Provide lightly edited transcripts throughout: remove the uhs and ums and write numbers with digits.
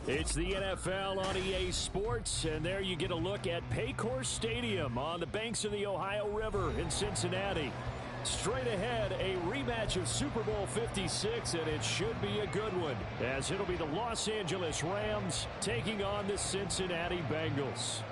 It's the NFL on EA Sports, and there you get a look at Paycor Stadium on the banks of the Ohio River in Cincinnati. Straight ahead, a rematch of Super Bowl 56, and it should be a good one, as it'll be the Los Angeles Rams taking on the Cincinnati Bengals.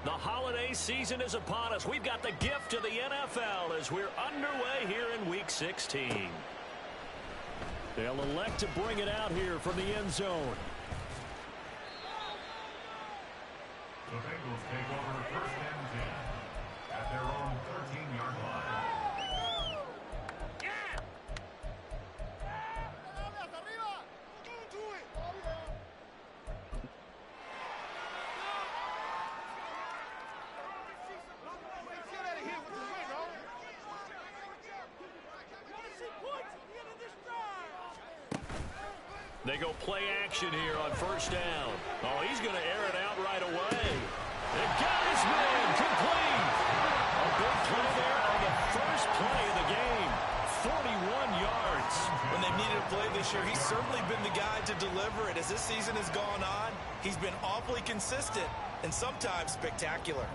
The holiday season is upon us. We've got the gift of the NFL as we're underway here in Week 16. They'll elect to bring it out here from the end zone. The Bengals take over first and 10 at their own 13-yard line. They go play action here on first down. Oh, he's going to air it out right away. They got his man complete. A big play there on the first play of the game. 41 yards. When they've needed a play this year, he's certainly been the guy to deliver it. As this season has gone on, he's been awfully consistent and sometimes spectacular.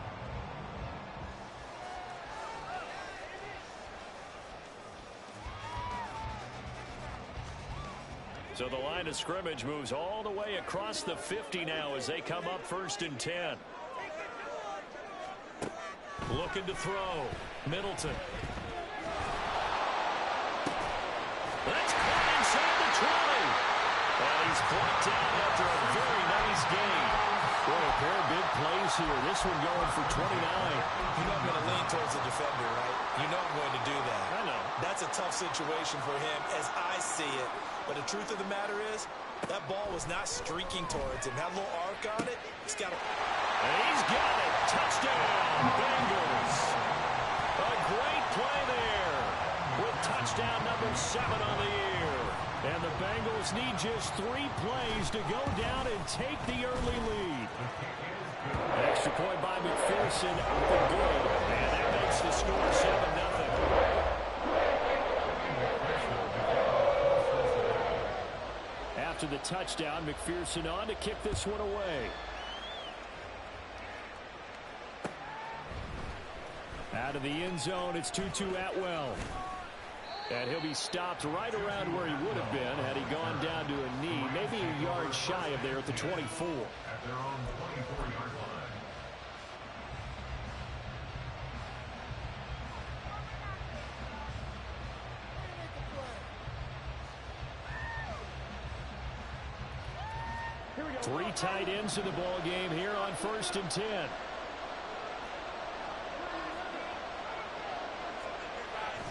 So the line of scrimmage moves all the way across the 50 now as they come up first and 10. Looking to throw. Middleton. That's caught inside the 20. And he's blocked out after a very nice gain. Boy, a pair of big plays here. This one going for 29. You know I'm going to lean towards the defender, right? You know I'm going to do that. I know. That's a tough situation for him as I see it. But the truth of the matter is, that ball was not streaking towards him. Had a little arc on it. He's got it. And he's got it. Touchdown, Bengals. A great play there with touchdown number 7 on the year. And the Bengals need just 3 plays to go down and take the early lead. Extra point by McPherson, open good. And that makes the score 7-0. After the touchdown, McPherson on to kick this one away. Out of the end zone, it's Tutu Atwell. And he'll be stopped right around where he would have been had he gone down to a knee, maybe a yard shy of there at the 24. At their own 24-yard line. Three tight ends in the ball game here on first and 10.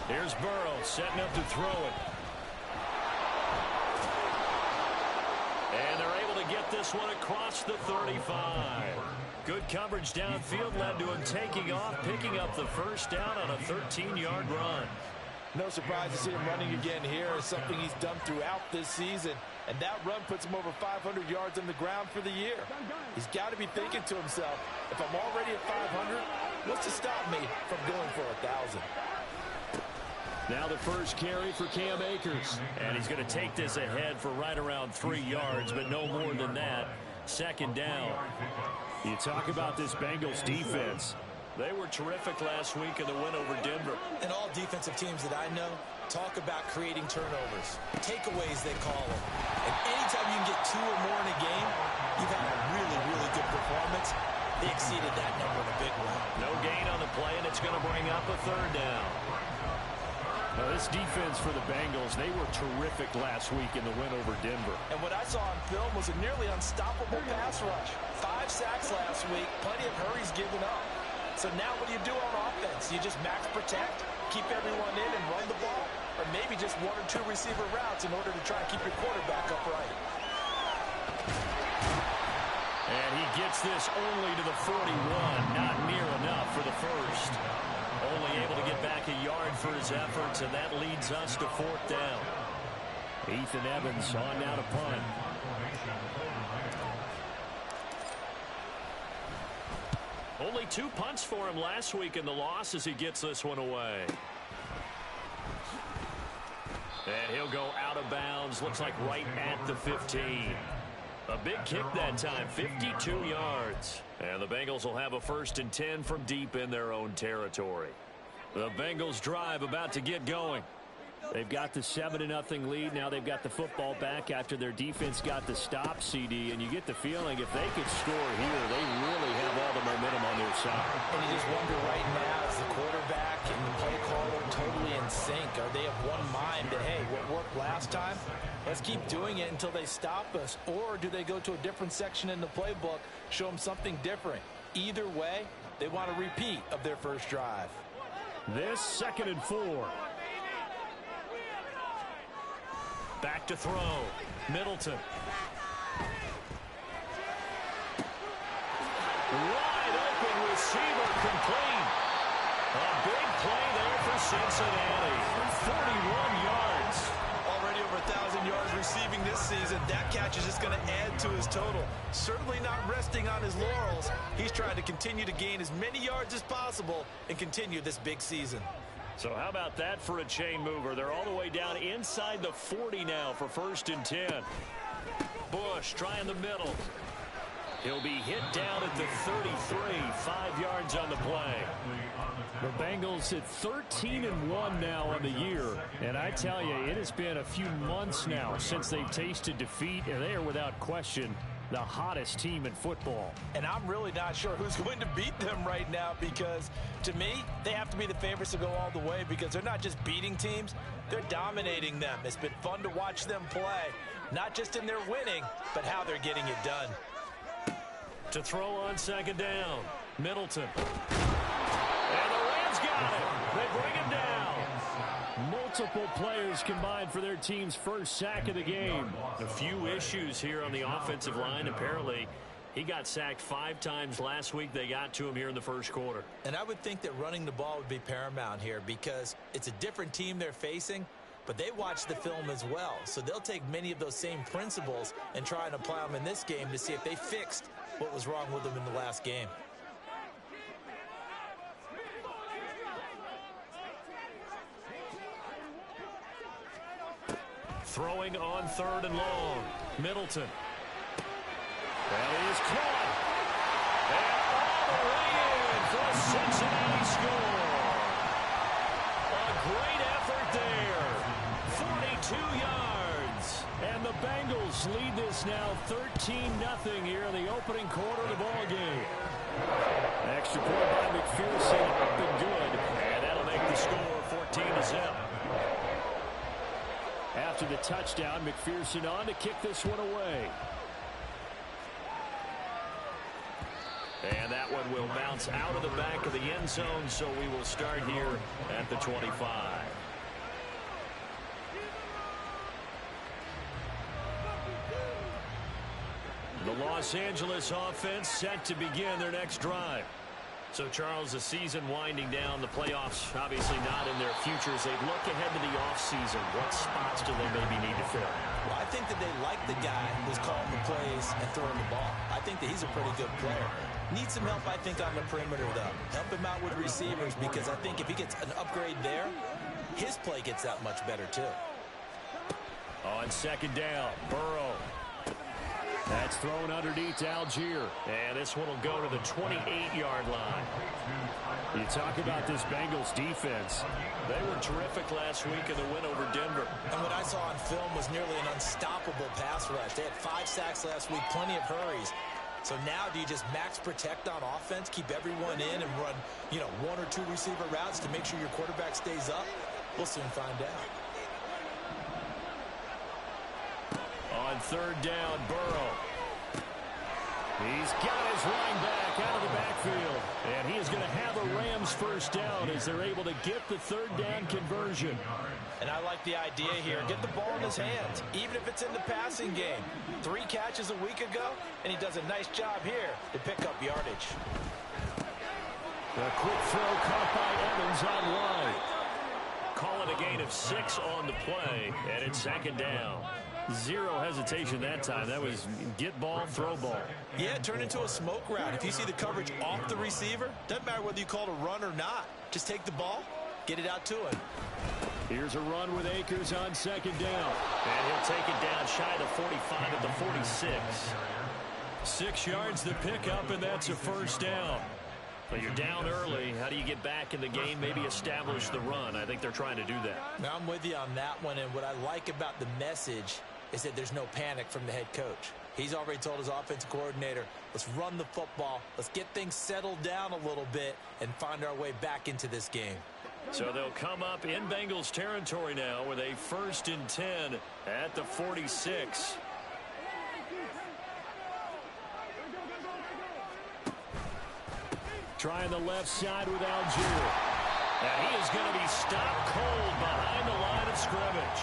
Here's Burrow setting up to throw it. And they're able to get this one across the 35. Good coverage downfield led to him taking off, picking up the first down on a 13-yard run. No surprise to see him running again here. It's something he's done throughout this season. And that run puts him over 500 yards on the ground for the year. He's got to be thinking to himself, if I'm already at 500, what's to stop me from going for 1,000? Now the first carry for Cam Akers. And he's going to take this ahead for right around 3 yards, but no more than that. Second down. You talk about this Bengals defense. They were terrific last week in the win over Denver. And all defensive teams that I know talk about creating turnovers. Takeaways, they call them. And anytime you can get 2 or more in a game, you've had a really, really good performance. They exceeded that number in a big way. No gain on the play, and it's going to bring up a third down. Now, this defense for the Bengals, they were terrific last week in the win over Denver. And what I saw on film was a nearly unstoppable pass rush. 5 sacks last week, plenty of hurries given up. So now what do you do on offense? You just max protect, keep everyone in and run the ball? Or maybe just 1 or 2 receiver routes in order to try and keep your quarterback upright? And he gets this only to the 41, not near enough for the first. Only able to get back a yard for his efforts, and that leads us to 4th down. Ethan Evans on now to punt. Only 2 punts for him last week in the loss as he gets this one away. And he'll go out of bounds. Looks like right at the 15. A big kick that time, 52 yards. And the Bengals will have a 1st and 10 from deep in their own territory. The Bengals drive about to get going. They've got the 7-0 lead. Now they've got the football back after their defense got the stop, CD. And you get the feeling if they could score here, they really have all the momentum on their side. And you just wonder right now, is the quarterback and the play caller totally in sync? Are they of one mind that, hey, what worked last time, let's keep doing it until they stop us? Or do they go to a different section in the playbook, show them something different? Either way, they want a repeat of their first drive. This 2nd and 4. Back to throw. Middleton. Wide open receiver complete. A big play there for Cincinnati. 41 yards. Already over 1,000 yards receiving this season. That catch is just going to add to his total. Certainly not resting on his laurels. He's trying to continue to gain as many yards as possible and continue this big season. So how about that for a chain mover? They're all the way down inside the 40 now for 1st and 10. Bush trying the middle. He'll be hit down at the 33, 5 yards on the play. The Bengals at 13-1 now on the year. And I tell you, it has been a few months now since they've tasted defeat, and they are without question the hottest team in football. And I'm really not sure who's going to beat them right now, because to me, they have to be the favorites to go all the way, because they're not just beating teams, they're dominating them. It's been fun to watch them play, not just in their winning, but how they're getting it done. To throw on 2nd down, Middleton. And the Rams got it. They bring him down. Multiple players combined for their team's first sack of the game. A few issues here on the offensive line. Apparently, he got sacked 5 times last week. They got to him here in the 1st quarter. And I would think that running the ball would be paramount here, because it's a different team they're facing, but they watch the film as well. So they'll take many of those same principles and try and apply them in this game to see if they fixed what was wrong with them in the last game. Throwing on 3rd and long. Middleton. That is caught. And all the way in for a Cincinnati score. A great effort there. 42 yards. And the Bengals lead this now 13-0 here in the opening quarter of the ball game. Extra point by McPherson up and good. And that'll make the score 14-0. After the touchdown, McPherson on to kick this one away. And that one will bounce out of the back of the end zone, so we will start here at the 25. The Los Angeles offense set to begin their next drive. So, Charles, the season winding down, the playoffs obviously not in their futures. They look ahead to the offseason. What spots do they maybe need to fill? Well, I think that they like the guy who's calling the plays and throwing the ball. I think that he's a pretty good player. Needs some help, I think, on the perimeter, though. Help him out with receivers, because I think if he gets an upgrade there, his play gets that much better, too. On 2nd down, Burrow. That's thrown underneath to Algier. And this one will go to the 28-yard line. You talk about this Bengals defense. They were terrific last week in the win over Denver. And what I saw on film was nearly an unstoppable pass rush. They had 5 sacks last week, plenty of hurries. So now do you just max protect on offense, keep everyone in, and run, 1 or 2 receiver routes to make sure your quarterback stays up? We'll soon find out. On 3rd down, Burrow. He's got his running back out of the backfield. And he is going to have a Rams first down as they're able to get the 3rd down conversion. And I like the idea here. Get the ball in his hands, even if it's in the passing game. 3 catches a week ago, and he does a nice job here to pick up yardage. A quick throw caught by Evans on line. Call it a gain of 6 on the play, and it's 2nd down. Zero hesitation that time. That was get ball, throw ball. Yeah, turn into a smoke route. If you see the coverage off the receiver, doesn't matter whether you call it a run or not. Just take the ball, get it out to him. Here's a run with Akers on second down. And he'll take it down shy of the 45 at the 46. 6 yards the pickup, and that's a first down. But you're down early. How do you get back in the game, maybe establish the run? I think they're trying to do that. Now, I'm with you on that one, and what I like about the message is that there's no panic from the head coach. He's already told his offensive coordinator, let's run the football, let's get things settled down a little bit and find our way back into this game. So they'll come up in Bengals territory now with a 1st and 10 at the 46. Trying the left side with Algier. And he is going to be stopped cold behind the line of scrimmage.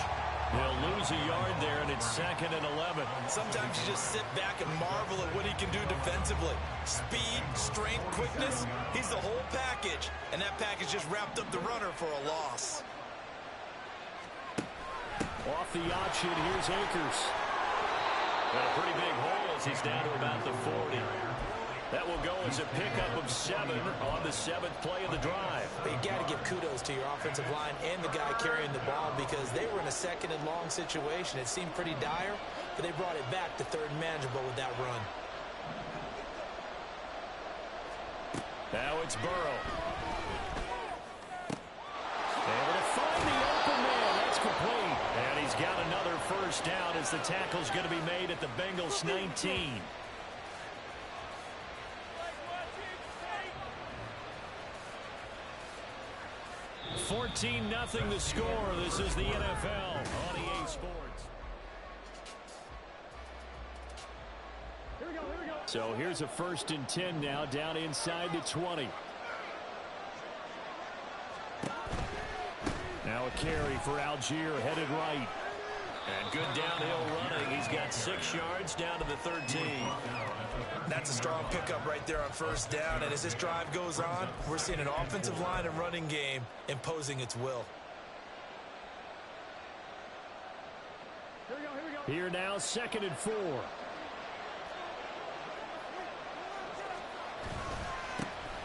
They'll lose a yard there, and it's 2nd and 11. Sometimes you just sit back and marvel at what he can do defensively. Speed, strength, quickness, he's the whole package. And that package just wrapped up the runner for a loss. Off the option, here's Akers. Got a pretty big hole as he's down to about the 40. That will go as a pickup of 7 on the 7th play of the drive. But you got to give kudos to your offensive line and the guy carrying the ball because they were in a 2nd and long situation. It seemed pretty dire, but they brought it back to 3rd and manageable with that run. Now it's Burrow. Able to find the open man. That's complete. And he's got another first down as the tackle's going to be made at the Bengals 19. 14-0 the score. This is the NFL on EA Sports. So here's a 1st and 10 now down inside the 20. Now a carry for Algier headed right. And good downhill running. He's got 6 yards down to the 13. That's a strong pickup right there on 1st down. And as this drive goes on, we're seeing an offensive line and running game imposing its will. Here now, 2nd and 4.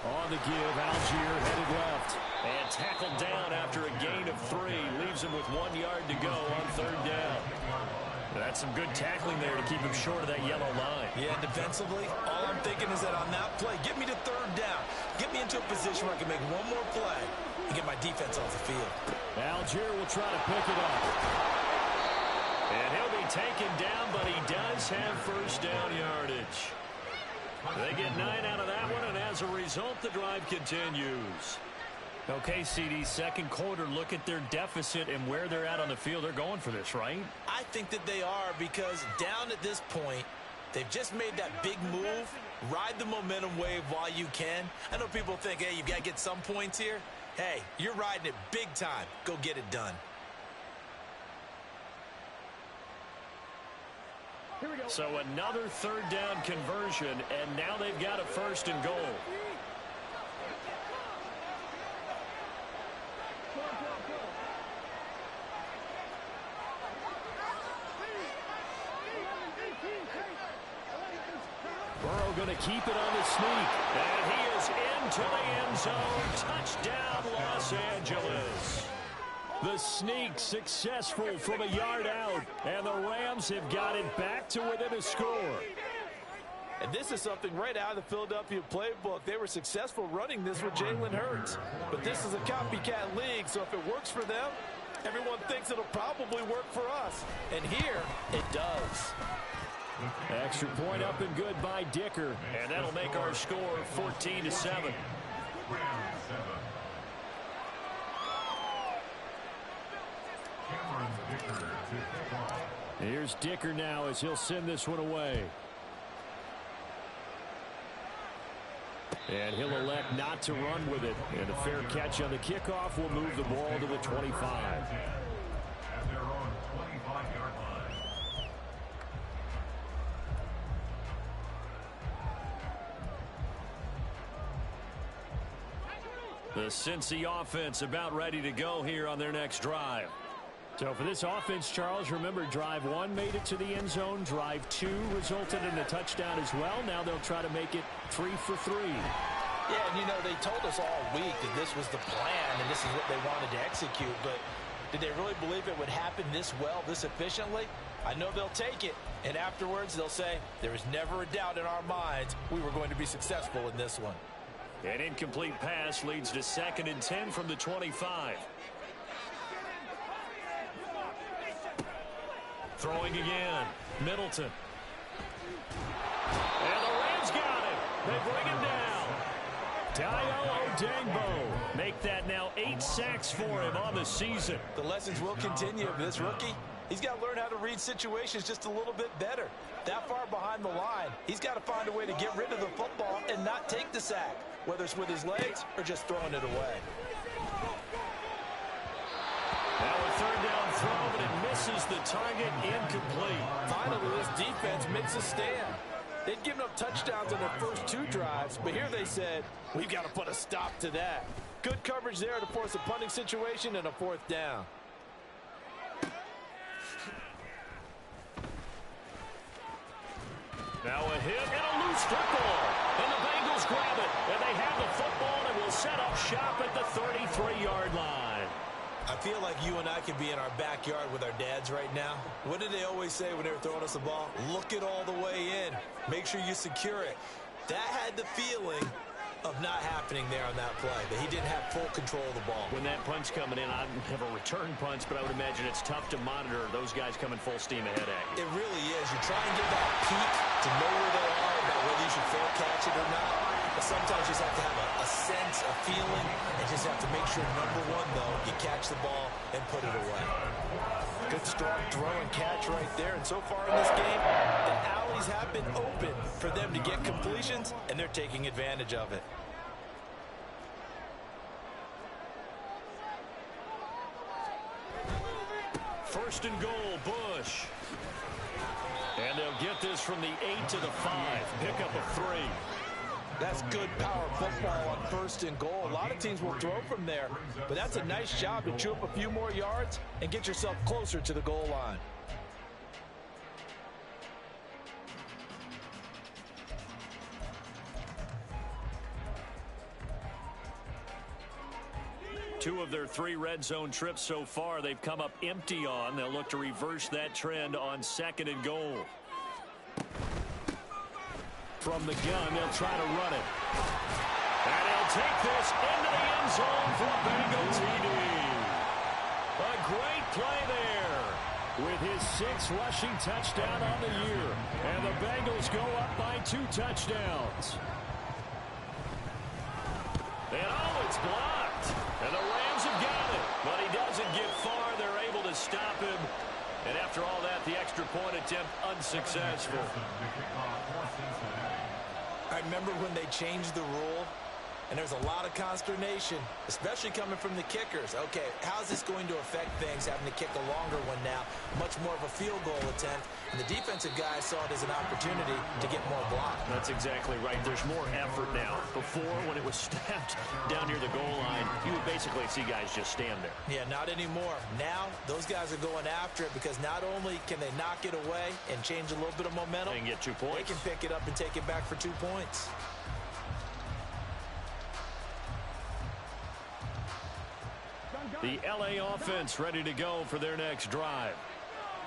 On the give, Algier headed left. And tackled down after a gain of 3. Leaves him with 1 yard to go on 3rd down. That's some good tackling there to keep him short of that yellow line. Yeah, defensively, all I'm thinking is that on that play, get me to 3rd down. Get me into a position where I can make one more play and get my defense off the field. Algier will try to pick it up. And he'll be taken down, but he does have 1st down yardage. They get 9 out of that one, and as a result, the drive continues. Okay, CD, 2nd quarter, look at their deficit and where they're at on the field. They're going for this, right? I think that they are because down at this point, they've just made that big move. Ride the momentum wave while you can. I know people think, hey, you've got to get some points here. Hey, you're riding it big time. Go get it done. Here we go. So another 3rd down conversion, and now they've got a 1st and goal. Burrow going to keep it on the sneak. And he is into the end zone. Touchdown, Los Angeles. The sneak successful from a yard out. And the Rams have got it back to within a score. And this is something right out of the Philadelphia playbook. They were successful running this with Jalen Hurts. But this is a copycat league, so if it works for them, everyone thinks it'll probably work for us. And here, it does. Extra point up and good by Dicker. And that'll make our score 14-7. Here's Dicker now as he'll send this one away. And he'll elect not to run with it. And a fair catch on the kickoff will move the ball to the 25. At their own 25-yard line. The Cincy offense about ready to go here on their next drive. So for this offense, Charles, remember, drive 1 made it to the end zone. Drive 2 resulted in a touchdown as well. Now they'll try to make it 3 for 3. Yeah, and you know, they told us all week that this was the plan and this is what they wanted to execute, but did they really believe it would happen this well, this efficiently? I know they'll take it, and afterwards they'll say, there was never a doubt in our minds we were going to be successful in this one. An incomplete pass leads to 2nd and 10 from the 25. Throwing again, Middleton. And the Rams got it. They bring him down. Dayo Odeyingbo. Make that now 8 sacks for him on the season. The lessons will continue. This rookie, he's got to learn how to read situations just a little bit better. That far behind the line, he's got to find a way to get rid of the football and not take the sack, whether it's with his legs or just throwing it away. Now a 3rd down throw, but it misses the target, incomplete. Finally, this defense makes a stand. They'd given up touchdowns on their first 2 drives, but here they said, we've got to put a stop to that. Good coverage there to force a punting situation and a 4th down. Now a hit and a loose football. And the Bengals grab it. And they have the football and will set up shop at the 33-yard line. I feel like you and I could be in our backyard with our dads right now. What did they always say when they were throwing us the ball? Look it all the way in. Make sure you secure it. That had the feeling of not happening there on that play, that he didn't have full control of the ball. When that punch coming in, I don't have a return punch, but I would imagine it's tough to monitor those guys coming full steam ahead at you. It really is. You try and get that peek to know where they are about whether you should fair catch it or not. But sometimes you just have to have a sense, a feeling, and just have to make sure, number one, though, you catch the ball and put it away. Good strong throw and catch right there. And so far in this game, the alleys have been open for them to get completions, and they're taking advantage of it. First and goal, Bush. And they'll get this from the 8 to the 5. Pick up a 3. That's good power football on 1st and goal. A lot of teams will throw from there, but that's a nice job to chew up a few more yards and get yourself closer to the goal line. Two of their 3 red zone trips so far, they've come up empty on. They'll look to reverse that trend on 2nd and goal. From the gun, they'll try to run it. And he'll take this into the end zone for a Bengal TD. A great play there with his 6th rushing touchdown on the year. And the Bengals go up by 2 touchdowns. And oh, it's blocked. And the Rams have got it. But he doesn't get far. They're able to stop him. And after all that, the extra point attempt unsuccessful. I remember when they changed the rule, and there's a lot of consternation, especially coming from the kickers. Okay, how's this going to affect things, having to kick a longer one now, much more of a field goal attempt, and the defensive guys saw it as an opportunity to get more block. That's exactly right. There's more effort now. Before, when it was snapped down near the goal line, you would basically see guys just stand there. Yeah, not anymore. Now, those guys are going after it because not only can they knock it away and change a little bit of momentum, and get 2 points. they can pick it up and take it back for 2 points. The LA offense ready to go for their next drive.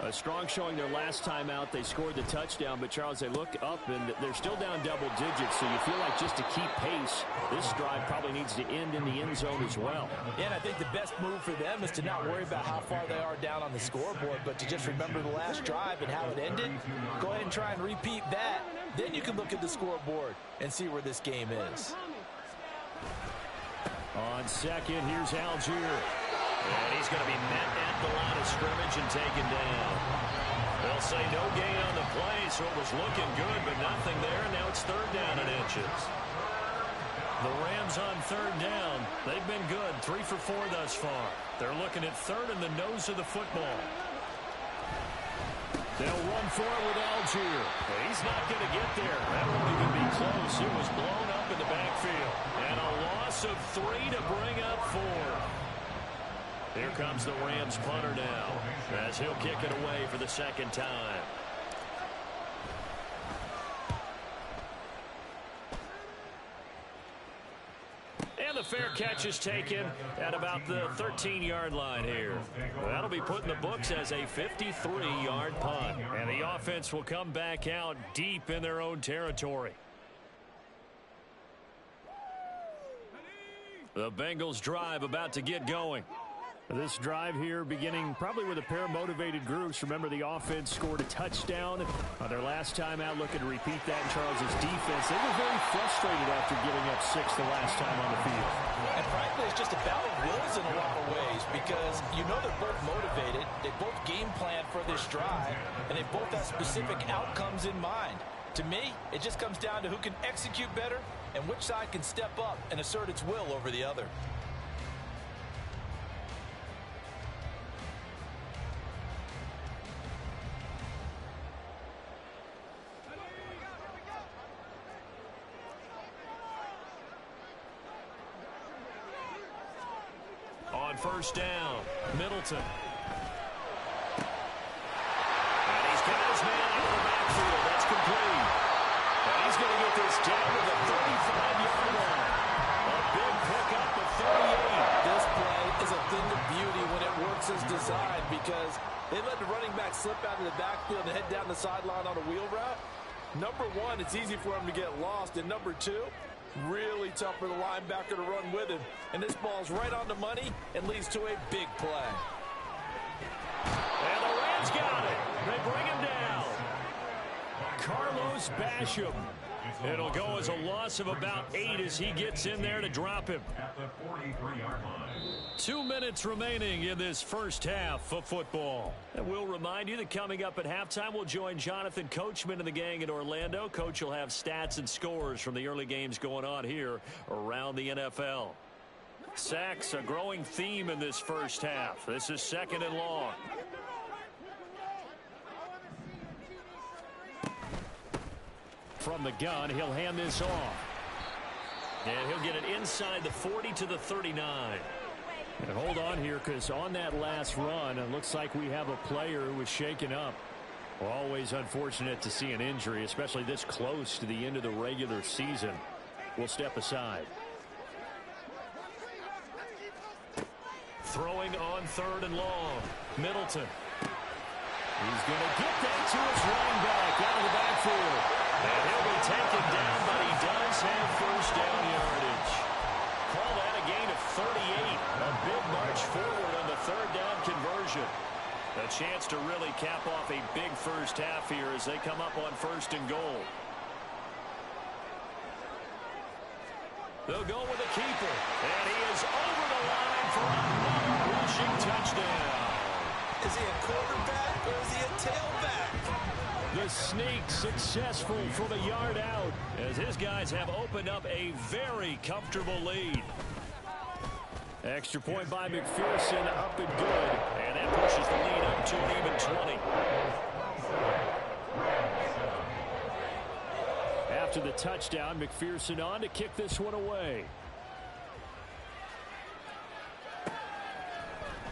A strong showing their last time out. They scored the touchdown, but Charles, they look up and they're still down double digits, so you feel like just to keep pace, this drive probably needs to end in the end zone as well. Yeah, and I think the best move for them is to not worry about how far they are down on the scoreboard, but to just remember the last drive and how it ended. Go ahead and try and repeat that. Then you can look at the scoreboard and see where this game is. On 2nd, here's Algier. And he's going to be met at the line of scrimmage and taken down. They'll say no gain on the play, so it was looking good, but nothing there. And now it's 3rd down and inches. The Rams on 3rd down. They've been good, 3 for 4 thus far. They're looking at 3rd in the nose of the football. They'll run for it with Algier. But he's not going to get there. That won't even be close. It was blown up in the backfield. And a loss of 3 to bring up 4. Here comes the Rams punter now, as he'll kick it away for the second time. And the fair catch is taken at about the 13-yard line here. That'll be put in the books as a 53-yard punt. And the offense will come back out deep in their own territory. The Bengals drive about to get going. This drive here beginning probably with a pair of motivated groups. Remember, the offense scored a touchdown on their last time out, looking to repeat that in Charles's defense. They were very frustrated after giving up 6 the last time on the field. And frankly, it's just a battle of wills in a lot of ways, because you know they're both motivated. They both game plan for this drive, and they both have specific outcomes in mind. To me, it just comes down to who can execute better and which side can step up and assert its will over the other. On first down, Middleton. And he's got his man out of the backfield. That's complete. And he's going to get this down to the 35-yard line. A big pickup of 38. This play is a thing of beauty when it works as designed, because they let the running back slip out of the backfield and head down the sideline on a wheel route. Number one, it's easy for him to get lost. And number two, really tough for the linebacker to run with him. And this ball's right on the money and leads to a big play. And the Rams got it. They bring him down. Carlos Basham. It'll go as a loss of about 8 as he gets in there to drop him. At the 43-yard line. 2 minutes remaining in this first half of football. And we'll remind you that coming up at halftime, we'll join Jonathan Coachman and the gang in Orlando. Coach will have stats and scores from the early games going on here around the NFL. Sacks, a growing theme in this first half. This is 2nd and long. From the gun, he'll hand this off. And he'll get it inside the 40 to the 39. And hold on here, because on that last run, it looks like we have a player who was shaken up. Well, always unfortunate to see an injury, especially this close to the end of the regular season. We'll step aside. Throwing on 3rd and long. Middleton. He's going to get that to his running back out of the backfield. And he'll be taken down, but he does have first down yardage. Call that a gain of 38. A big march forward on the 3rd down conversion. A chance to really cap off a big first half here as they come up on 1st and goal. They'll go with a keeper. And he is over the line for another rushing touchdown. Is he a quarterback or is he a tailback? The sneak successful from a yard out as his guys have opened up a very comfortable lead. Extra point by McPherson, up and good. And that pushes the lead up to an even 20. After the touchdown, McPherson on to kick this one away.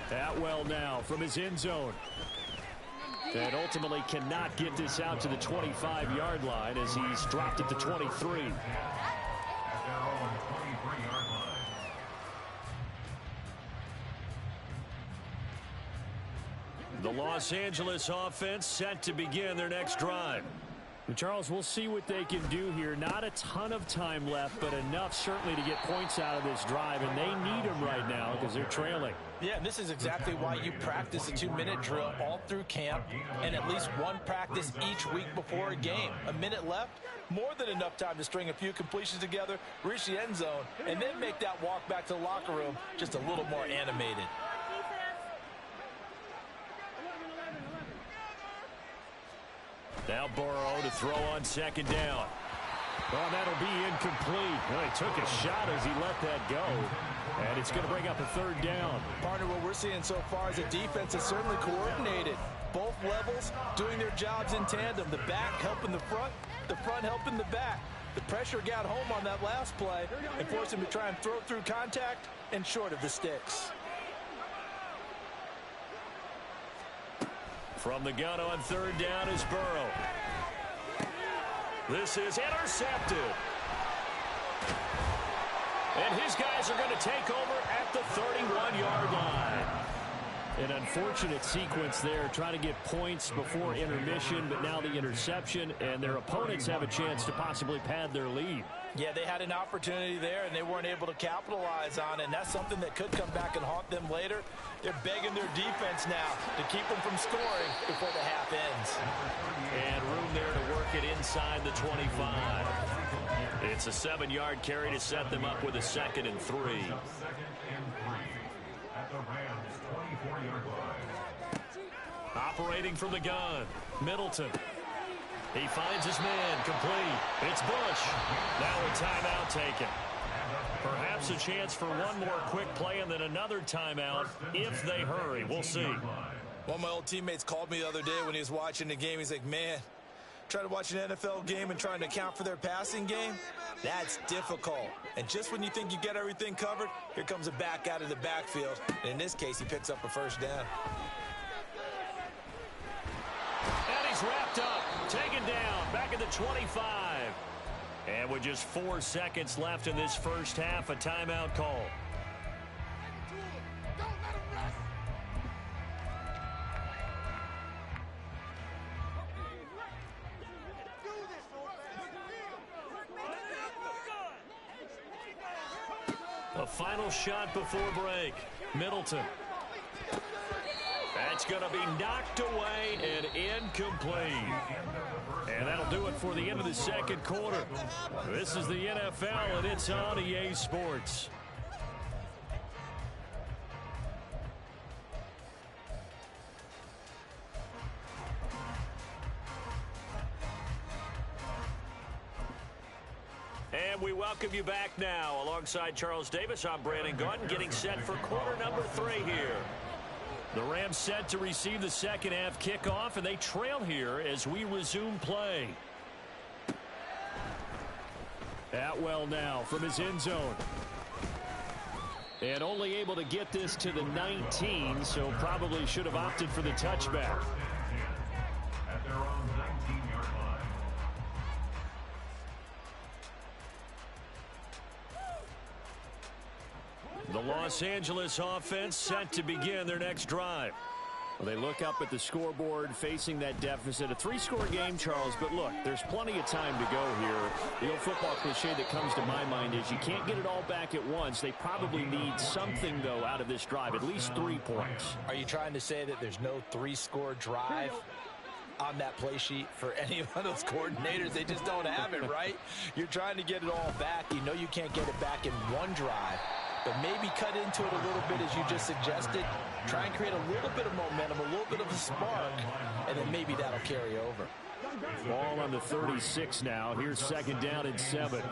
Atwell now from his end zone. And ultimately cannot get this out to the 25-yard line as he's dropped at the 23. At their own 23-yard line. The Los Angeles offense set to begin their next drive. Charles, we'll see what they can do here. Not a ton of time left, but enough certainly to get points out of this drive, and they need them right now because they're trailing. Yeah, and this is exactly why you practice a 2-minute drill all through camp and at least one practice each week before a game. A minute left, more than enough time to string a few completions together, reach the end zone, and then make that walk back to the locker room just a little more animated. Now Burrow to throw on 2nd down. Well, that'll be incomplete. Well, he took a shot as he let that go. And it's going to bring up a 3rd down. Partner, what we're seeing so far is a defense that's certainly coordinated. Both levels doing their jobs in tandem. The back helping the front helping the back. The pressure got home on that last play and forced him to try and throw through contact and short of the sticks. From the gun on third down is Burrow. This is intercepted. And his guys are going to take over at the 31-yard line. An unfortunate sequence there, trying to get points before intermission, but now the interception, and their opponents have a chance to possibly pad their lead. Yeah, they had an opportunity there, and they weren't able to capitalize on it, and that's something that could come back and haunt them later. They're begging their defense now to keep them from scoring before the half ends. And room there to work it inside the 25. It's a 7-yard carry to set them up with a 2nd and 3. At the Rams' 24-yard line. Operating from the gun, Middleton. He finds his man, complete. It's Bush. Now a timeout taken. Perhaps a chance for one more quick play and then another timeout if they hurry. We'll see. One of my old teammates called me the other day when he was watching the game. He's like, man, trying to watch an NFL game and trying to account for their passing game, that's difficult. And just when you think you get everything covered, here comes a back out of the backfield. And in this case, he picks up a first down. And he's wrapped up, taken down, back at the 25. And with just 4 seconds left in this first half, a timeout call. A final shot before break. Middleton. That's going to be knocked away and incomplete. And that'll do it for the end of the second quarter. This is the NFL, and it's on EA Sports. And we welcome you back now. Alongside Charles Davis, I'm Brandon Gaudin, getting set for quarter number 3 here. The Rams set to receive the second half kickoff, and they trail here as we resume play. Atwell now from his end zone. And only able to get this to the 19, so probably should have opted for the touchback. At their own 19-yard line. The Los Angeles offense set to begin their next drive. Well, they look up at the scoreboard facing that deficit. A 3-score game, Charles, but look, there's plenty of time to go here. The old football cliche that comes to my mind is you can't get it all back at once. They probably need something, though, out of this drive, at least 3 points. Are you trying to say that there's no 3-score drive on that play sheet for any of those coordinators? They just don't have it, right? You're trying to get it all back. You know you can't get it back in one drive. But maybe cut into it a little bit, as you just suggested. Try and create a little bit of momentum, a little bit of a spark, and then maybe that'll carry over. Ball on the 36 now. Here's second down and 7. At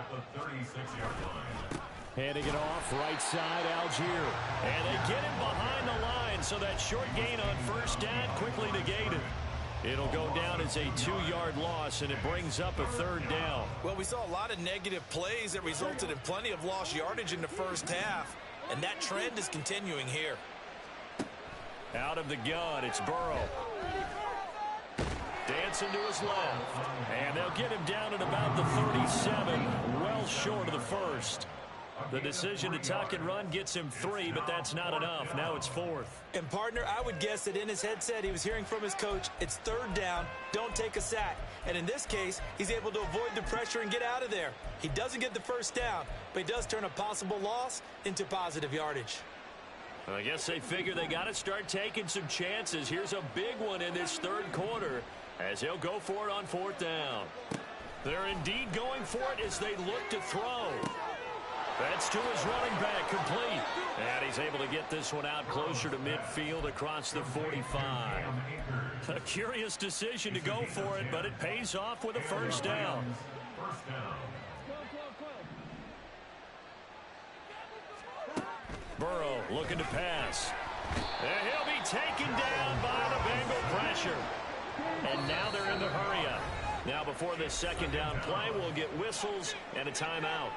the 36-yard line. Handing it off, right side, Algier. And they get him behind the line, so that short gain on first down quickly negated. It'll go down as a 2-yard loss, and it brings up a third down. Well, we saw a lot of negative plays that resulted in plenty of lost yardage in the first half, and that trend is continuing here. Out of the gun, it's Burrow. Dancing to his left. And they'll get him down at about the 37, well short of the first. The decision to tuck and run gets him 3, but that's not enough. Now it's 4th. And, partner, I would guess that in his headset he was hearing from his coach, it's third down, don't take a sack. And in this case, he's able to avoid the pressure and get out of there. He doesn't get the first down, but he does turn a possible loss into positive yardage. I guess they figure they got to start taking some chances. Here's a big one in this third quarter as he'll go for it on 4th down. They're indeed going for it as they look to throw. That's to his running back, complete. And he's able to get this one out closer to midfield across the 45. A curious decision to go for it, but it pays off with a first down. Burrow looking to pass. And he'll be taken down by the Bengal pressure. And now they're in the hurry up. Now before this second down play, we'll get whistles and a timeout.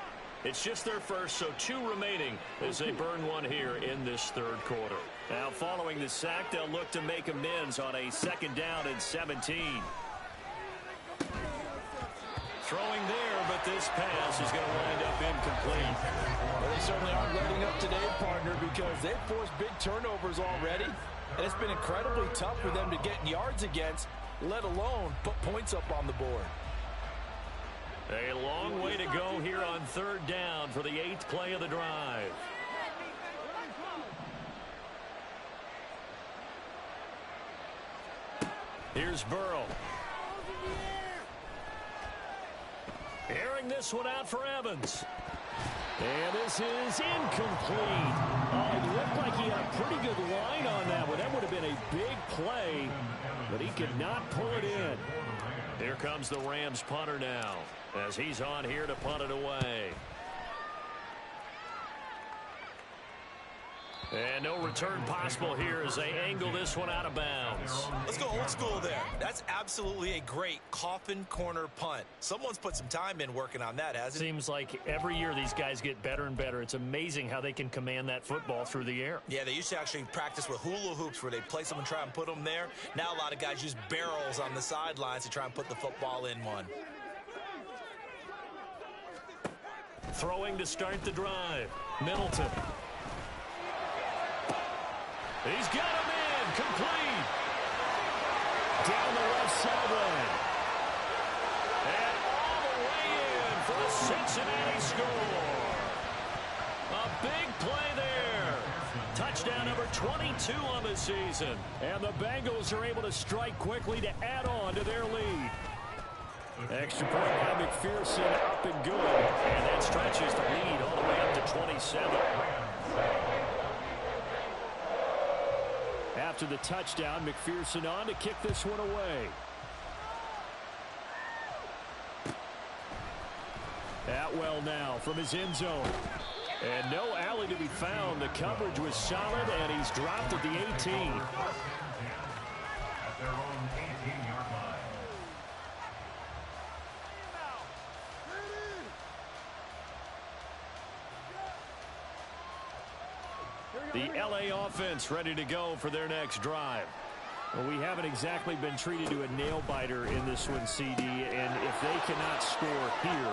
It's just their first, so 2 remaining as they burn one here in this third quarter. Now, following the sack, they'll look to make amends on a 2nd down and 17. Throwing there, but this pass is going to wind up incomplete. Well, they certainly aren't letting up today, partner, because they've forced big turnovers already, and it's been incredibly tough for them to get yards against, let alone put points up on the board. A long way to go here on 3rd down for the 8th play of the drive. Here's Burrow. Airing this one out for Evans. And this is incomplete. Oh, it looked like he had a pretty good line on that one. That would have been a big play, but he could not pull it in. Here comes the Rams punter now, as he's on here to punt it away. And no return possible here as they angle this one out of bounds. Let's go old school there. That's absolutely a great coffin corner punt. Someone's put some time in working on that, hasn't it? Seems like every year these guys get better and better. It's amazing how they can command that football through the air. Yeah, they used to actually practice with hula hoops where they place them and try and put them there. Now a lot of guys use barrels on the sidelines to try and put the football in one. Throwing to start the drive. Middleton. He's got him in. Complete. Down the left sideline. And all the way in for the Cincinnati score. A big play there. Touchdown number 22 on the season. And the Bengals are able to strike quickly to add on to their lead. Extra point by McPherson, up and good. And that stretches the lead all the way up to 27. After the touchdown, McPherson on to kick this one away. Atwell now from his end zone. And no alley to be found. The coverage was solid, and he's dropped at the 18. At their own 18-yard line. The LA offense ready to go for their next drive. Well, we haven't exactly been treated to a nail-biter in this one, CD, and if they cannot score here,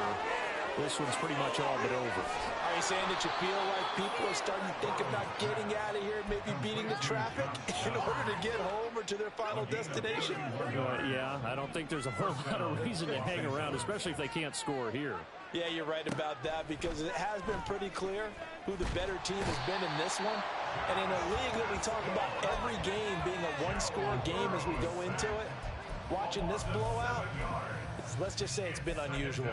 this one's pretty much all but over. Are you saying that you feel like people are starting to think about getting out of here, maybe beating the traffic in order to get home or to their final destination? Yeah, I don't think there's a whole lot of reason to hang around, especially if they can't score here. Yeah, you're right about that, because it has been pretty clear who the better team has been in this one. And in a league that we talk about every game being a one-score game as we go into it, watching this blowout, let's just say it's been unusual.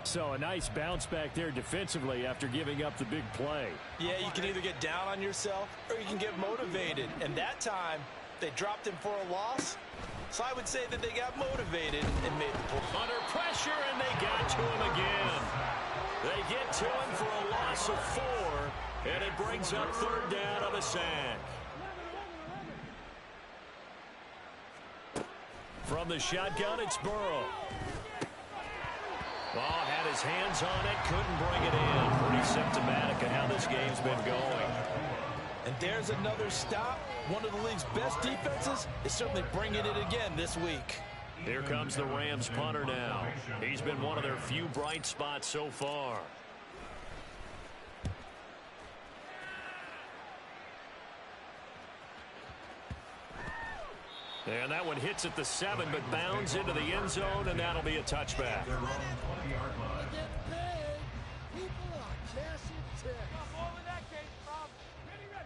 So a nice bounce back there defensively after giving up the big play. Yeah, you can either get down on yourself or you can get motivated. And that time, they dropped him for a loss. So I would say that they got motivated and made the pull. Under pressure, and they got to him again. They get to him for a loss of 4, and it brings up 3rd down on the sack. From the shotgun, it's Burrow. Ball had his hands on it, couldn't bring it in. Pretty symptomatic of how this game's been going. And there's another stop. One of the league's best defenses is certainly bringing it again this week. Here comes the Rams punter now. He's been one of their few bright spots so far. And that one hits at the 7, but bounds into the end zone, and that'll be a touchback.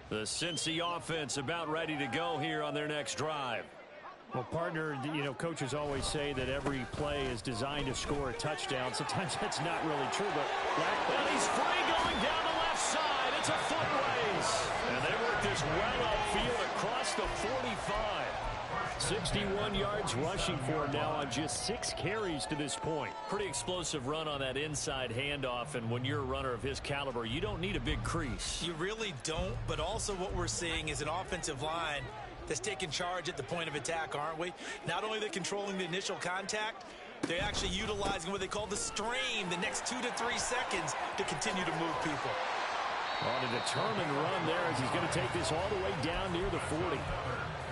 The Cincy offense about ready to go here on their next drive. Well, partner, coaches always say that every play is designed to score a touchdown. Sometimes that's not really true, but he's free going down the left side. It's a foot race. And they work this well upfield across the 45. 61 yards rushing for him now on just 6 carries to this point. Pretty explosive run on that inside handoff, and when you're a runner of his caliber, you don't need a big crease. You really don't, but also what we're seeing is an offensive line that's taking charge at the point of attack, aren't we? Not only they're controlling the initial contact, They're actually utilizing what they call the strain, the next 2 to 3 seconds to continue to move people. On a determined run there as he's going to take this all the way down near the 40.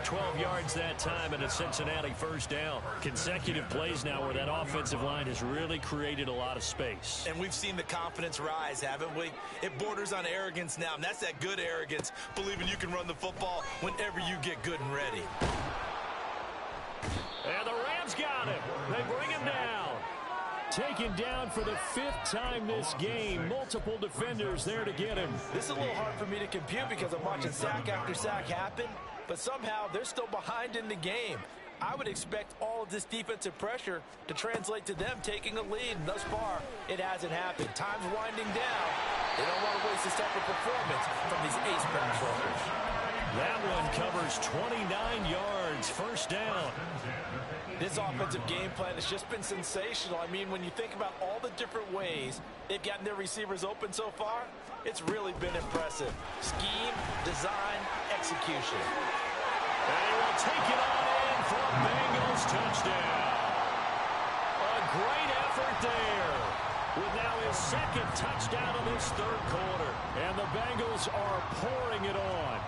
12 yards that time and a Cincinnati first down. Consecutive plays now where that offensive line has really created a lot of space. And we've seen the confidence rise, haven't we? It borders on arrogance now, and that's that good arrogance, believing you can run the football whenever you get good and ready. And the Rams got him. They bring him down. Taken down for the 5th time this game. Multiple defenders there to get him. This is a little hard for me to compute because I'm watching sack after sack happen, but somehow they're still behind in the game. I would expect all of this defensive pressure to translate to them taking a lead, and thus far, it hasn't happened. Time's winding down. They don't want to waste this type of performance from these ace pass rushers. That one covers 29 yards, first down. This offensive game plan has just been sensational. I mean, when you think about all the different ways they've gotten their receivers open so far, it's really been impressive. Scheme, design, execution. And he will take it on in for a Bengals touchdown. A great effort there. With now his 2nd touchdown of this 3rd quarter. And the Bengals are pouring it on.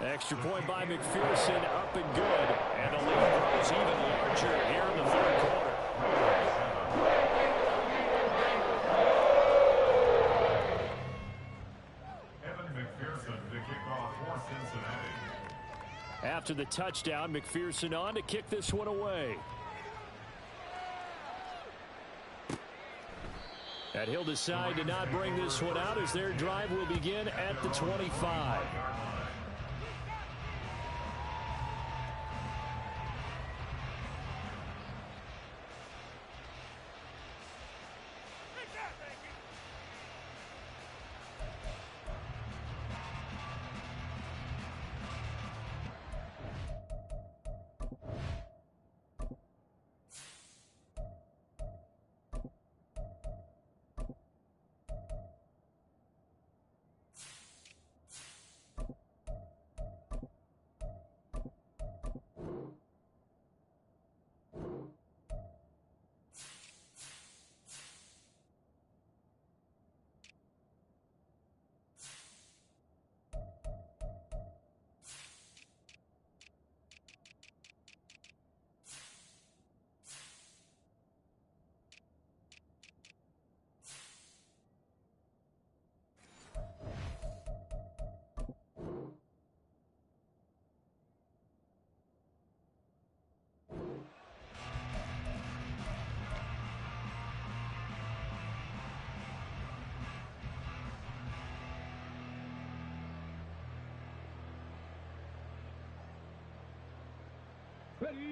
Extra point by McPherson, up and good. And the lead grows even larger here in the 3rd quarter. After the touchdown, McPherson on to kick this one away. And he'll decide to not bring this one out as their drive will begin at the 25.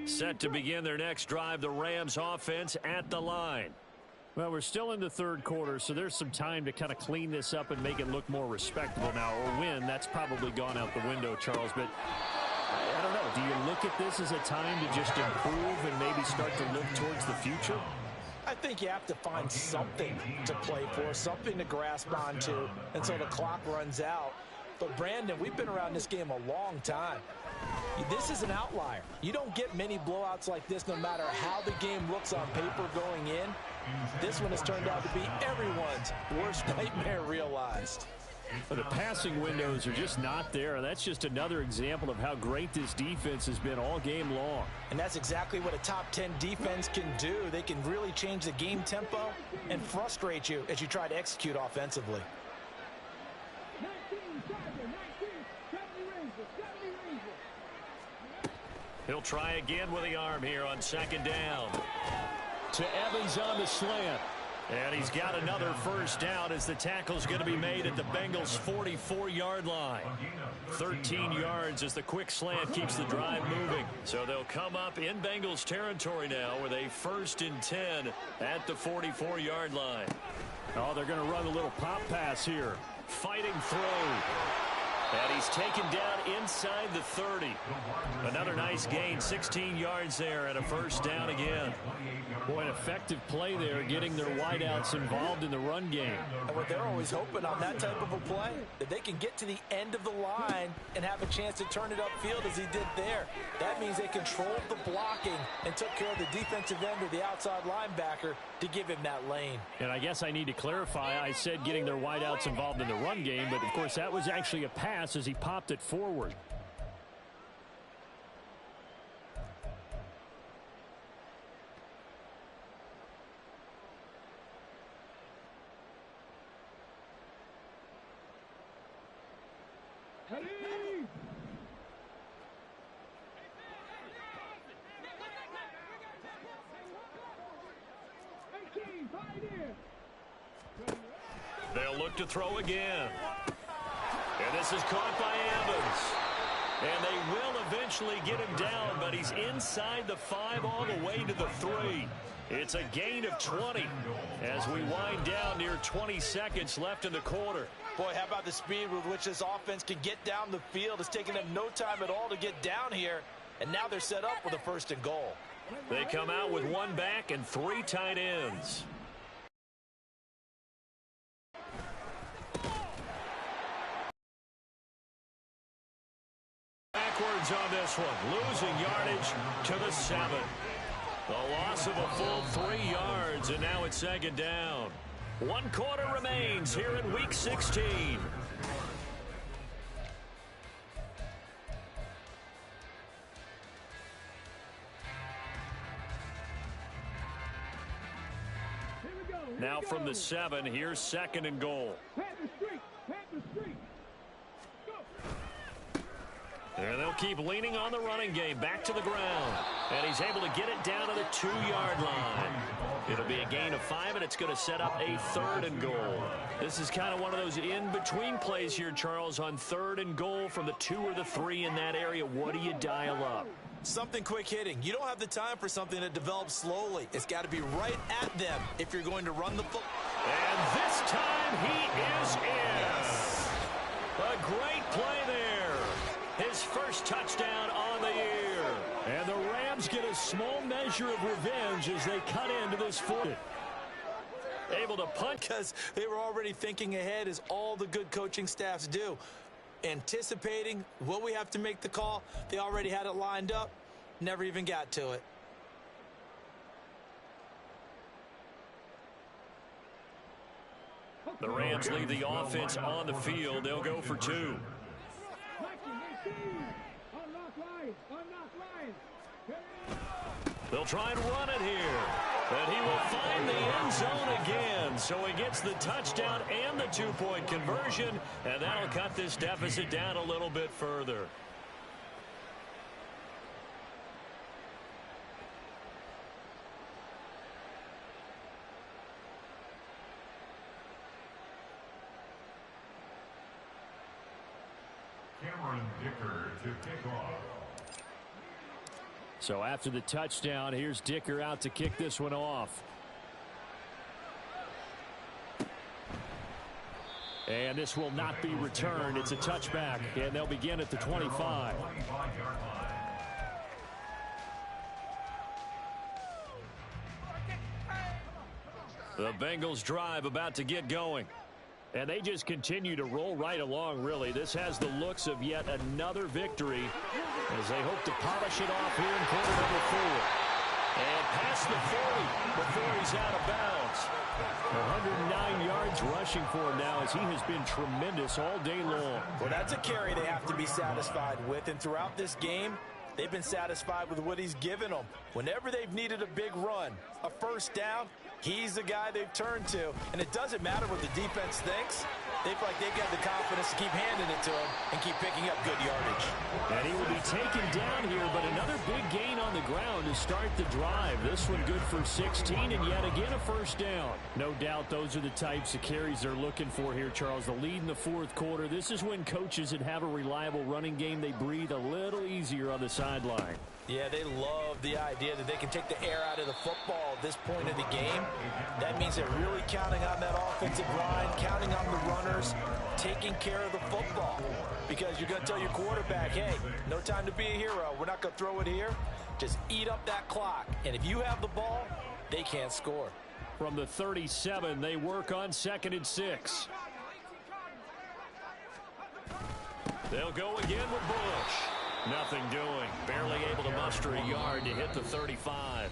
Set to begin their next drive, the Rams offense at the line. Well, we're still in the 3rd quarter, so there's some time to kind of clean this up and make it look more respectable now. Or win, that's probably gone out the window, Charles. But I don't know. Do you look at this as a time to just improve and maybe start to look towards the future? I think you have to find something to play for, something to grasp onto until the clock runs out. But, Brandon, we've been around this game a long time. This is an outlier. You don't get many blowouts like this no matter how the game looks on paper going in. This one has turned out to be everyone's worst nightmare realized. But the passing windows are just not there. That's just another example of how great this defense has been all game long. And that's exactly what a top 10 defense can do. They can really change the game tempo and frustrate you as you try to execute offensively. He'll try again with the arm here on 2nd down. To Evans on the slant. And he's got another first down as the tackle's going to be made at the Bengals' 44-yard line. 13 yards as the quick slant keeps the drive moving. So they'll come up in Bengals territory now with a 1st and 10 at the 44-yard line. Oh, they're going to run a little pop pass here. Fighting through. And he's taken down inside the 30. Another nice gain, 16 yards there and a first down again. Boy, an effective play there, getting their wideouts involved in the run game. And what they're always hoping on that type of a play, that they can get to the end of the line and have a chance to turn it upfield as he did there. That means they controlled the blocking and took care of the defensive end or the outside linebacker to give him that lane. And I guess I need to clarify, I said getting their wideouts involved in the run game, but of course that was actually a pass as he popped it forward. They'll look to throw again. And this is caught by Evans. And they will eventually get him down, but he's inside the 5 all the way to the 3. It's a gain of 20 as we wind down near 20 seconds left in the quarter. Boy, how about the speed with which this offense can get down the field? It's taken them no time at all to get down here, and now they're set up with a 1st and goal. They come out with 1 back and 3 tight ends. Backwards on this one, losing yardage to the 7. The loss of a full 3 yards, and now it's 2nd down. 1 quarter remains here in Week 16. Now from the 7, here's 2nd and goal. And they'll keep leaning on the running game back to the ground. And he's able to get it down to the 2-yard line. It'll be a gain of 5, and it's going to set up a 3rd and goal. This is kind of one of those in-between plays here, Charles, on 3rd and goal from the 2 or the 3 in that area. What do you dial up? Something quick hitting. You don't have the time for something that develops slowly. It's got to be right at them if you're going to run the football. And this time he is in. Yes. A great play there. His first touchdown on the year. And the Rams get a small measure of revenge as they cut into this 4th. Able to punt because they were already thinking ahead, as all the good coaching staffs do. Anticipating, will we have to make the call? They already had it lined up. Never even got to it. The Rams leave the offense on the field. They'll go for 2. They'll try and run it here. And he will find the end zone again. So he gets the touchdown and the 2-point conversion. And that'll cut this deficit down a little bit further. To kick off. So after the touchdown, here's Dicker out to kick this one off. And this will not be returned. It's a touchback, and they'll begin at the 25. The Bengals drive about to get going. And they just continue to roll right along, really. This has the looks of yet another victory as they hope to polish it off here in quarter number 4. And past the 40 before he's out of bounds. 109 yards rushing for him now as he has been tremendous all day long. Well, that's a carry they have to be satisfied with. And throughout this game, they've been satisfied with what he's given them. Whenever they've needed a big run, a 1st down, he's the guy they've turned to. And it doesn't matter what the defense thinks. They feel like they've got the confidence to keep handing it to him and keep picking up good yardage. And he will be taken down here, but another big gain on the ground to start the drive. This one good for 16, and yet again a 1st down. No doubt those are the types of carries they're looking for here, Charles. The lead in the 4th quarter. This is when coaches that have a reliable running game, they breathe a little easier on the sideline. Yeah, they love the idea that they can take the air out of the football at this point of the game. That means they're really counting on that offensive line, counting on the runners, taking care of the football. Because you're going to tell your quarterback, hey, no time to be a hero. We're not going to throw it here. Just eat up that clock. And if you have the ball, they can't score. From the 37, they work on 2nd and 6. They'll go again with Bush. Nothing doing. Barely able to muster a yard to hit the 35.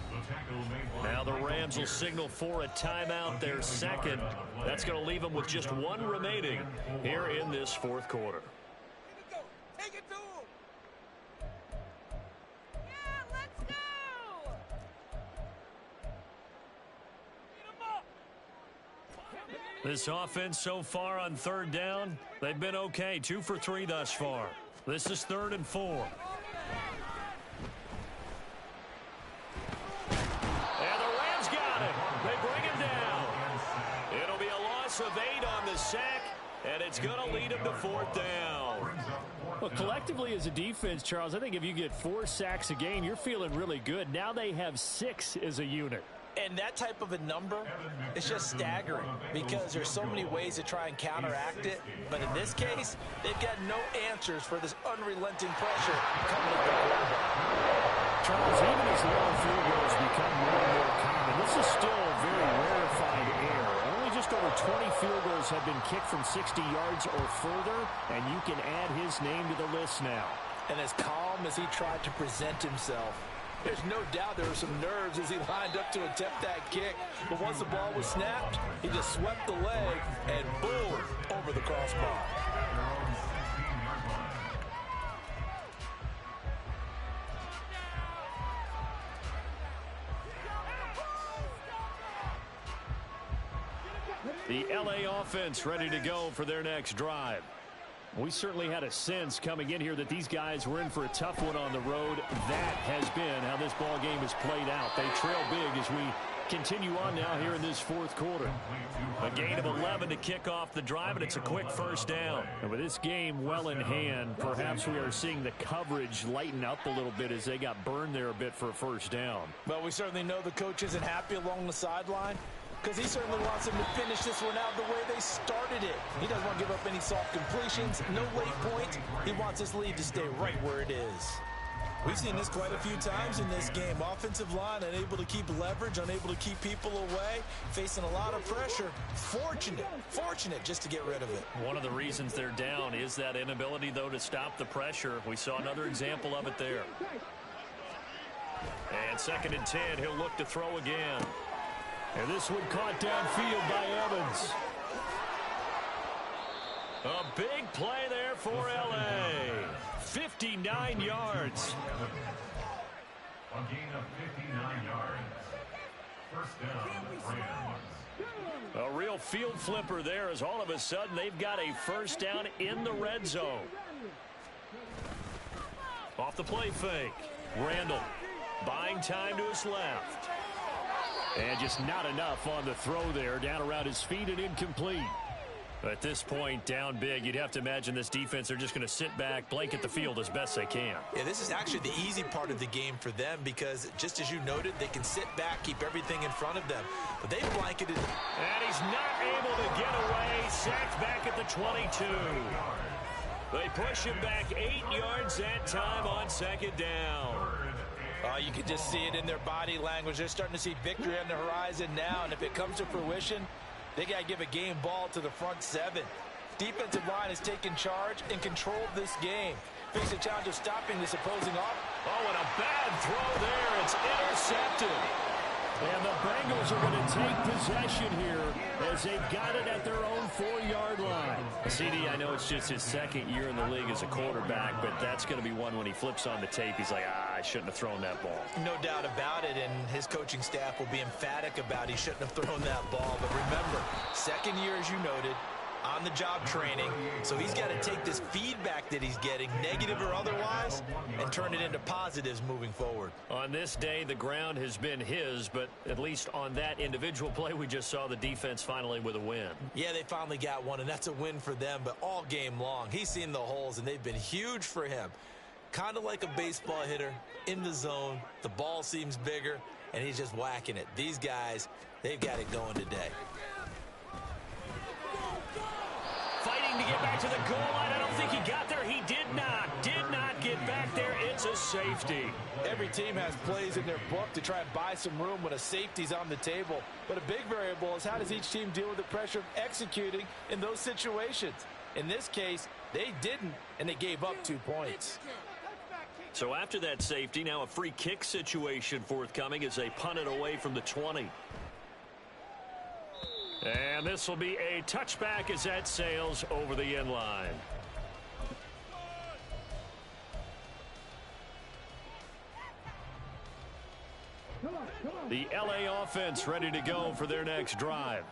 Now the Rams will signal for a timeout, their second. That's going to leave them with just one remaining here in this fourth quarter. Take it to him. Yeah, let's go. This offense so far on 3rd down, they've been okay. 2 for 3 thus far. This is 3rd and 4. And the Rams got it. They bring him down. It'll be a loss of 8 on the sack, and it's going to lead him to 4th down. Well, collectively as a defense, Charles, I think if you get 4 sacks a game, you're feeling really good. Now they have 6 as a unit. And that type of a number is just staggering because there's so many ways to try and counteract it. But in this case, they've got no answers for this unrelenting pressure coming at their quarterback. Charles, even as long field goals become more and more common, this is still a very rarefied air. Only just over 20 field goals have been kicked from 60 yards or further, and you can add his name to the list now. And as calm as he tried to present himself, there's no doubt there were some nerves as he lined up to attempt that kick. But once the ball was snapped, he just swept the leg and boom, over the crossbar. The LA offense ready to go for their next drive. We certainly had a sense coming in here that these guys were in for a tough one on the road. That has been how this ball game has played out. They trail big as we continue on now here in this fourth quarter. A gain of 11 to kick off the drive, and it's a quick 1st down. And with this game well in hand, perhaps we are seeing the coverage lighten up a little bit as they got burned there a bit for a 1st down. Well, we certainly know the coach isn't happy along the sideline, because he certainly wants them to finish this one out the way they started it. He doesn't want to give up any soft completions, no late points. He wants his lead to stay right where it is. We've seen this quite a few times in this game. Offensive line unable to keep leverage, unable to keep people away, facing a lot of pressure. Fortunate just to get rid of it. One of the reasons they're down is that inability, though, to stop the pressure. We saw another example of it there. And 2nd and 10, he'll look to throw again. And this one caught downfield by Evans. A big play there for L.A. 59 yards. A gain of 59 yards. 1st down, Rams. A real field flipper there as all of a sudden they've got a 1st down in the red zone. Off the play fake. Randall buying time to his left. And just not enough on the throw there. Down around his feet and incomplete. At this point, down big, you'd have to imagine this defense, they're just going to sit back, blanket the field as best they can. Yeah, this is actually the easy part of the game for them because, just as you noted, they can sit back, keep everything in front of them. But they blanketed. And he's not able to get away. Sacked back at the 22. They push him back 8 yards that time on 2nd down. You can just see it in their body language. They're starting to see victory on the horizon now, and if it comes to fruition, they got to give a game ball to the front 7. Defensive line has taken charge and controlled this game. Face the challenge of stopping this opposing off. Oh, and a bad throw there. It's intercepted. And the Bengals are going to take possession here as they've got it at their own 4-yard line. CD, I know it's just his 2nd year in the league as a quarterback, but that's going to be one when he flips on the tape. He's like, I shouldn't have thrown that ball. No doubt about it, and his coaching staff will be emphatic about he shouldn't have thrown that ball. But remember, 2nd year, as you noted, on-the-job training. So he's got to take this feedback that he's getting, negative or otherwise, and turn it into positives moving forward. On this day, the ground has been his, but at least on that individual play, we just saw the defense finally with a win. Yeah, they finally got one, and that's a win for them, but all game long, he's seen the holes, and they've been huge for him. kind of like a baseball hitter in the zone. The ball seems bigger, and he's just whacking it. These guys, they've got it going today. Fighting to get back to the goal line. I don't think he got there. He did not get back there. It's a safety. Every team has plays in their book to try and buy some room when a safety's on the table. But a big variable is how does each team deal with the pressure of executing in those situations. In this case, they didn't, and they gave up 2 points. So after that safety, now a free kick situation forthcoming as they punt it away from the 20. And this will be a touchback as that sails over the end line. The LA offense ready to go for their next drive.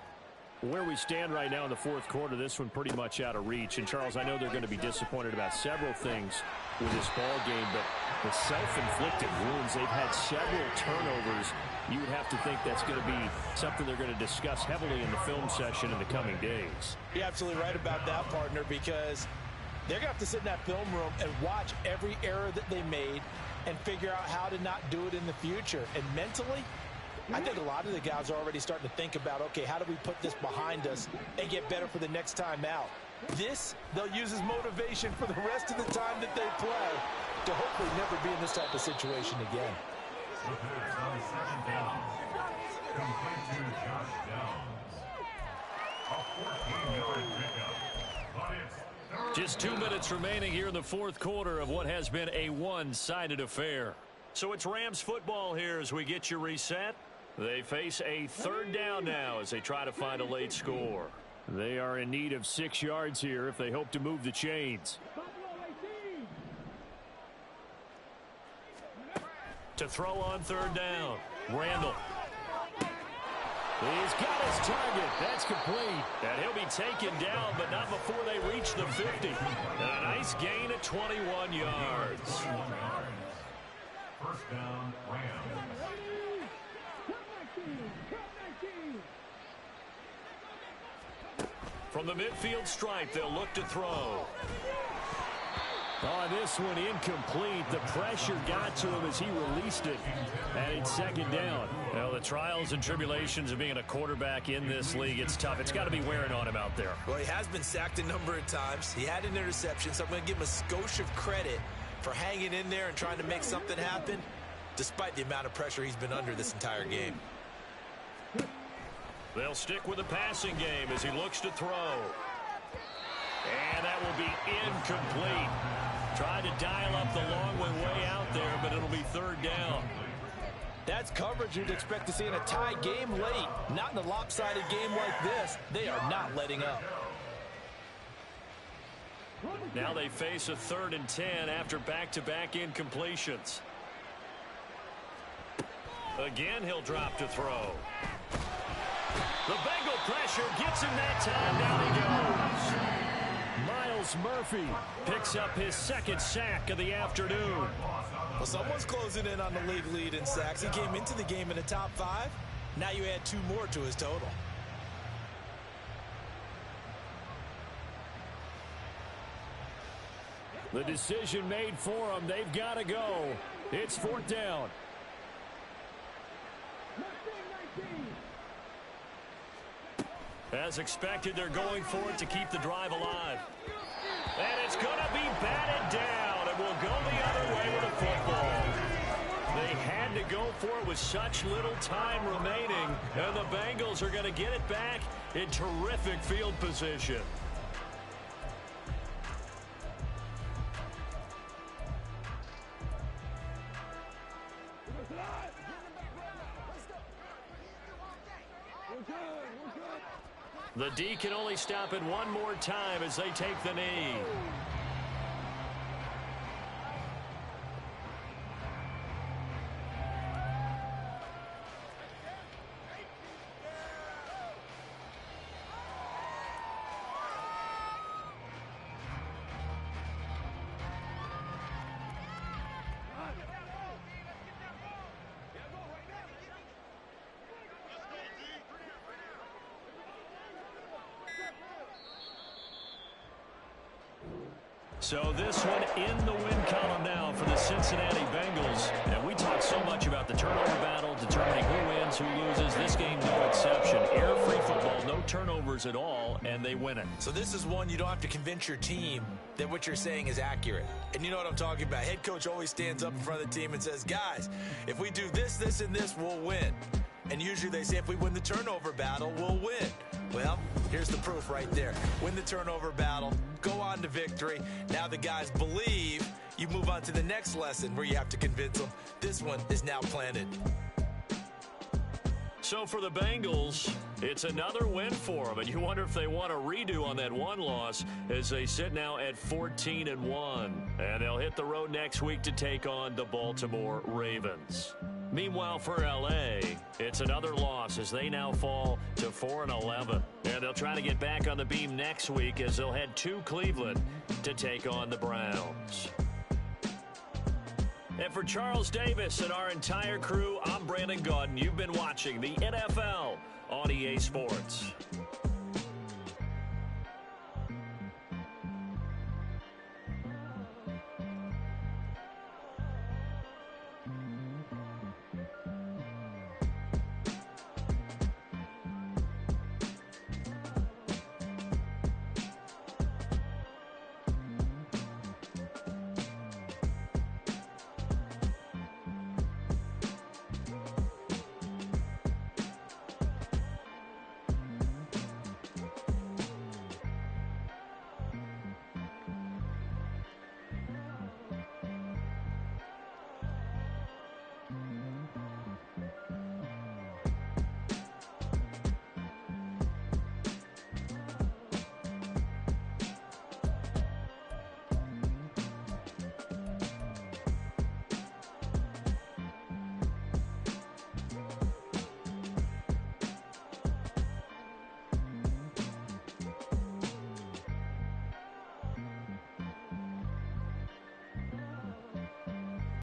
Where we stand right now in the fourth quarter, this one pretty much out of reach. And, Charles, I know they're going to be disappointed about several things with this ball game, but the self-inflicted wounds, they've had several turnovers. You would have to think that's going to be something they're going to discuss heavily in the film session in the coming days. You're absolutely right about that, partner, because they're going to have to sit in that film room and watch every error that they made and figure out how to not do it in the future. And mentally, I think a lot of the guys are already starting to think about, okay, how do we put this behind us and get better for the next time out? This, they'll use as motivation for the rest of the time that they play to hopefully never be in this type of situation again. With this on second down, complete to Josh Downs. A 14-yard pickup, but it's Just 2 minutes remaining here in the fourth quarter of what has been a one-sided affair. So it's Rams football here as we get you reset. They face a third down now as they try to find a late score. They are in need of 6 yards here if they hope to move the chains. To throw on third down, Randall. He's got his target. That's complete. And he'll be taken down, but not before they reach the 50. And a nice gain of 21 yards. first down, Rams. From the midfield stripe, they'll look to throw. Oh, this one incomplete. The pressure got to him as he released it. And it's second down. Well, the trials and tribulations of being a quarterback in this league, it's tough. It's got to be wearing on him out there. Well, he has been sacked a number of times. He had an interception, so I'm going to give him a skosh of credit for hanging in there and trying to make something happen, despite the amount of pressure he's been under this entire game. They'll stick with the passing game as he looks to throw. And that will be incomplete. Tried to dial up the long way out there, but it'll be third down. That's coverage you'd expect to see in a tie game late. Not in a lopsided game like this. They are not letting up. Now they face a 3rd and 10 after back-to-back incompletions. Again, he'll drop to throw. The Bengal pressure gets him that time. Down he goes. Miles Murphy picks up his 2nd sack of the afternoon. Well, someone's closing in on the league lead in sacks. He came into the game in the top 5. Now you add 2 more to his total. The decision made for them. They've got to go. It's 4th down. As expected, they're going for it to keep the drive alive. And it's going to be batted down, and will go the other way with the football. They had to go for it with such little time remaining, and the Bengals are going to get it back in terrific field position. The D can only stop it one more time as they take the knee. So this one in the win column now for the Cincinnati Bengals. And we talk so much about the turnover battle, determining who wins, who loses. This game, no exception. Air-free football, no turnovers at all, and they win it. So this is one you don't have to convince your team that what you're saying is accurate. And you know what I'm talking about. Head coach always stands up in front of the team and says, guys, if we do this, this, and this, we'll win. And usually they say if we win the turnover battle, we'll win. Well, here's the proof right there. Win the turnover battle, go on to victory. Now the guys believe. You move on to the next lesson where you have to convince them. This one is now planted. So for the Bengals, it's another win for them. And you wonder if they want a redo on that one loss as they sit now at 14-1. And they'll hit the road next week to take on the Baltimore Ravens. Meanwhile, for L.A., it's another loss as they now fall to 4-11. And they'll try to get back on the beam next week as they'll head to Cleveland to take on the Browns. And for Charles Davis and our entire crew, I'm Brandon Gaudin. You've been watching the NFL on EA Sports.